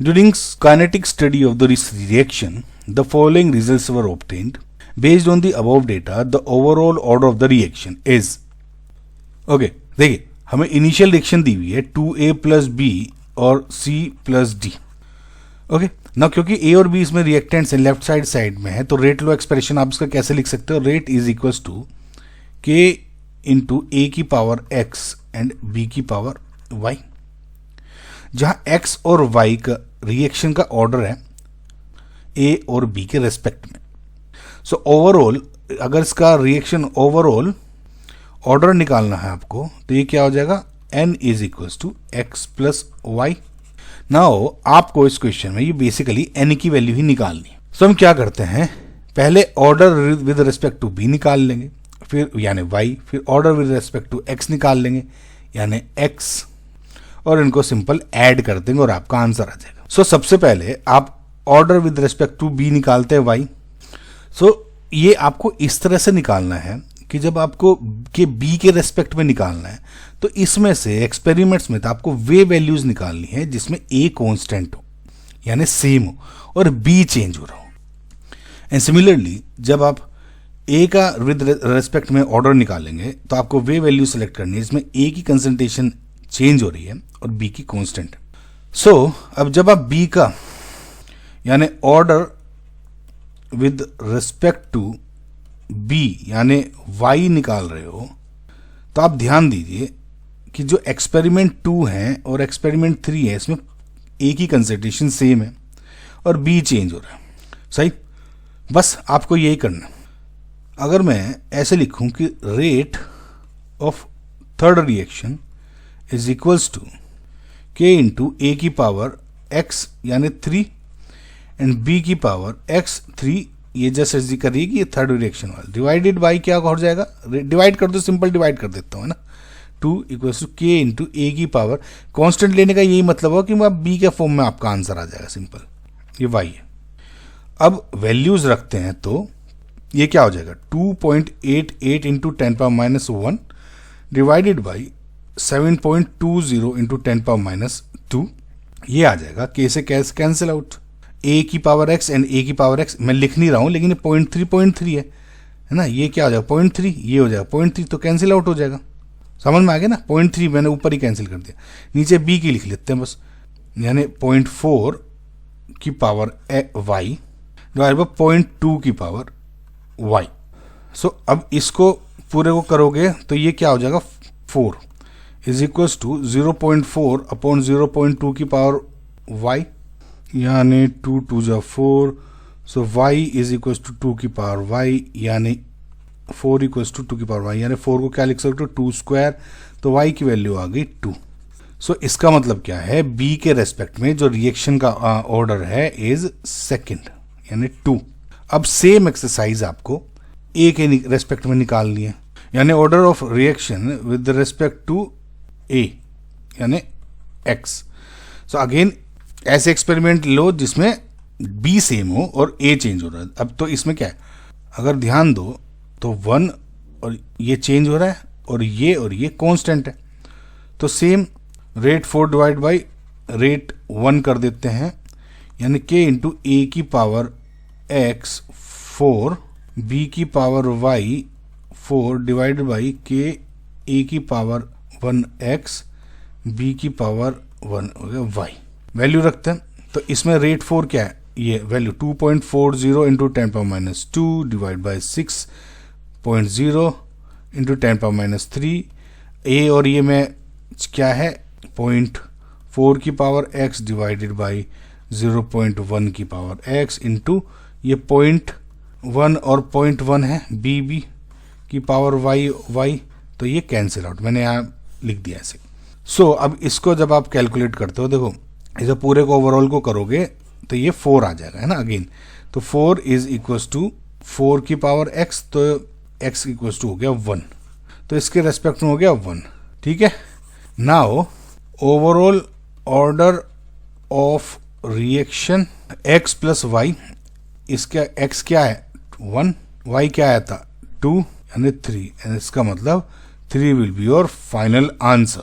During kinetic study of the reaction, the following results were obtained. Based on the above data, the overall order of the reaction is. Okay, देखिए हमें initial reaction दी हुई है 2A plus B और C plus D. Okay ना, क्योंकि A और B इसमें reactants हैं, लेफ्ट साइड में है, तो रेट लो एक्सप्रेशन आप इसका कैसे लिख सकते हो? Rate is equals to K into A की पावर X एंड B की पावर Y, जहां X और Y का रिएक्शन का ऑर्डर है A और B के रेस्पेक्ट में. सो ओवरऑल अगर इसका रिएक्शन ओवरऑल ऑर्डर निकालना है आपको, तो ये क्या हो जाएगा? N is equals to X plus Y. Now आपको इस क्वेश्चन में ये बेसिकली N की वैल्यू ही निकालनी है. सो हम क्या करते हैं, पहले order with respect to B निकाल लेंगे, फिर यानी Y, फिर order with respect to X निकाल लेंगे यानी X, और इनको सिंपल ऐड कर देंगे और आपका आंसर आ जाएगा. सो सबसे पहले आप order with respect to B निकालते हैं Y. सो ये आपको इस तरह से निकालना है कि जब आपको के B के रेस्पेक्ट में निकालना है, तो इसमें से एक्सपेरिमेंट्स में तो आपको वे वैल्यूज निकालनी है जिसमें A कांस्टेंट हो यानी सेम हो और B चेंज हो रहा हो. एंड सिमिलरली जब आप A का विद रेस्पेक्ट में ऑर्डर निकालेंगे, तो आपको वे वैल्यू सेलेक्ट करनी है जिसमें A की कंसंट्रेशन चेंज हो रही है और B की कांस्टेंट. सो अब जब आप B का यानी order with respect to B यानी Y निकाल रहे हो, तो आप ध्यान दीजिए कि जो एक्सपेरिमेंट 2 है और एक्सपेरिमेंट 3 है, इसमें A की कंसंट्रेशन सेम है और B चेंज हो रहा है. सही, बस आपको यही करना. अगर मैं ऐसे लिखूं कि rate of third reaction is equals to K into A की पावर X यानी 3 एंड B की पावर X 3, ये जैसे ऐसी करिए कि ये थर्ड रिएक्शन वाला डिवाइडेड बाई क्या हो जाएगा? डिवाइड कर दो, सिंपल डिवाइड कर देता हूँ ना. 2 equals to K into A की पावर, कांस्टेंट लेने का यही मतलब हो कि B के फॉर्म में आपका आंसर आ जाएगा सिंपल. ये Y है. अब वैल्यूज रखते हैं तो ये क्या हो जाएगा? 2.88 into 10 power minus 1 divided by 7.20 into 10 power minus 2. ये आ जाएगा. K से कैंसिल आउट. A की पावर X एंड A की पावर X मैं लिख नहीं रहा हूं, लेकिन 0.3 है ना. ये क्या हो जाएगा? 0.3, ये हो जाएगा 0.3, तो कैंसिल आउट हो जाएगा. समझ में आ गया ना? 0.3 मैंने ऊपर ही कैंसिल कर दिया. नीचे B की लिख लेते हैं बस, यानी 0.4 की पावर Y डिवाइड बाई 0.2 की पावर Y. सो अब इसको पूरे को करोगे तो ये क्या हो जाएगा? 4 इज इक्वल्स टू 0.4 अपॉन 0.2 की पावर Y यानी 2 2 जा 4. सो Y इज इक्वल्स टू 2 की पावर Y यानी 4 इक्वल्स टू 2 की पावर Y, यानी 4 को क्या लिख सकते हो? 2 स्क्वायर. तो Y की वैल्यू आ गई 2. सो इसका मतलब क्या है? B के रेस्पेक्ट में जो रिएक्शन का ऑर्डर है इज सेकंड यानी 2. अब सेम एक्सरसाइज आपको A के रेस्पेक्ट में निकालनी है, यानी order of reaction with respect to A यानी X. सो अगेन ऐसे एक्सपेरिमेंट लो जिसमें B सेम हो और A चेंज हो रहा है. अब तो इसमें क्या है, अगर ध्यान दो तो 1 और ये चेंज हो रहा है और ये कांस्टेंट है, तो same rate 4 divide by rate 1 कर देते हैं, यानी K इंटू A की पावर X 4, B की power Y 4 divide by K A की पावर 1X B की पावर 1 हो गया Y. वैल्यू रखते हैं तो इसमें रेट 4 क्या है? ये value 2.40 into 10 power minus 2 divide by 6.0 into 10 power minus 3. A और ये में क्या है? 0.4 की पावर X डिवाइडेड बाई 0.1 की पावर X इंटू ये 0.1 और 0.1 है B की पावर Y. तो ये कैंसिल आउट, मैंने यहाँ लिख दिया ऐसे. सो अब इसको जब आप कैलकुलेट करते हो, देखो इसे पूरे को ओवरऑल को करोगे तो ये 4 आ जाएगा, है ना अगेन. तो 4 इज इक्वल्स टू 4 की पावर X, तो X इक्वल्स टू हो गया 1, तो इसके रेस्पेक्ट में हो गया 1. ठीक है. Now overall order of reaction X plus Y, इसका X क्या है? 1, Y क्या आया था? 2 यानी 3, इसका मतलब 3 will be your final answer.